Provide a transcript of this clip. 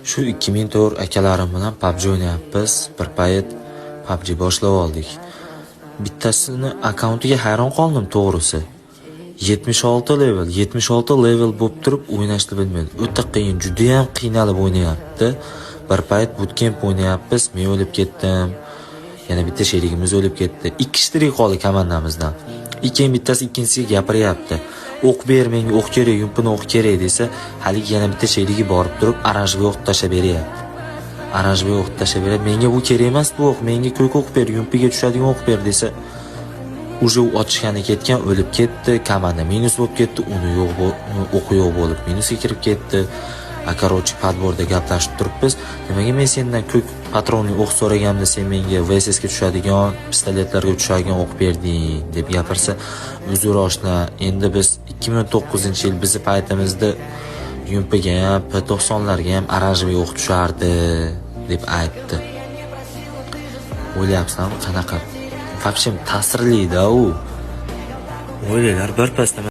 Shu 2004 akalarim bilan PUBG o'ynayapmiz. Bir payt PUBG boshlab oldik. Bittasini akkauntiga hayron qoldim to'g'risi. 76 level bo'lib turib o'ynashni bilmaydi. O'ta qiyin, juda ham qiynalib o'ynayapti. Bir payt bootcamp o'ynayapmiz, men o'lib ketdim. Yana bitta sherigimiz o'lib ketdi. 2 kishi qoldi komandamizdan. Bittasi ikkinchisiga gapiryapti. O'q ber, menga o'q kerak, yumpini o'q kerak desa, haligi yana bitta sherigi borib turib, oranjga o'q tashlab beryapti. Oranjga o'q tashlab beradi. Menga bu kerak emas bu o'q, menga ko'k o'q ber, yumpiga tushadigan o'q ber desa, uje u otishgani ketgan, o'lib ketdi, komanda minus bo'lib ketdi, uni o'qi yo'q bo'lib minusga kirib ketdi. Akorochi padborda gaplashib turibmiz. Nimaga men sendan ko'k patronli o'q so'raganimda sen menga VSS ga tushadigan, pistoletlarga tushadigan o'q berding deb gapirsa, uzr oshna, endi biz 2009-yil bizni paytimizda yumpiga ham, P90larga ham oranjli o'q tushardi deb aytdi. O'ylayapsan, qanaqa? Вообще ta'sirli-da u. O'ylaylar bir pasda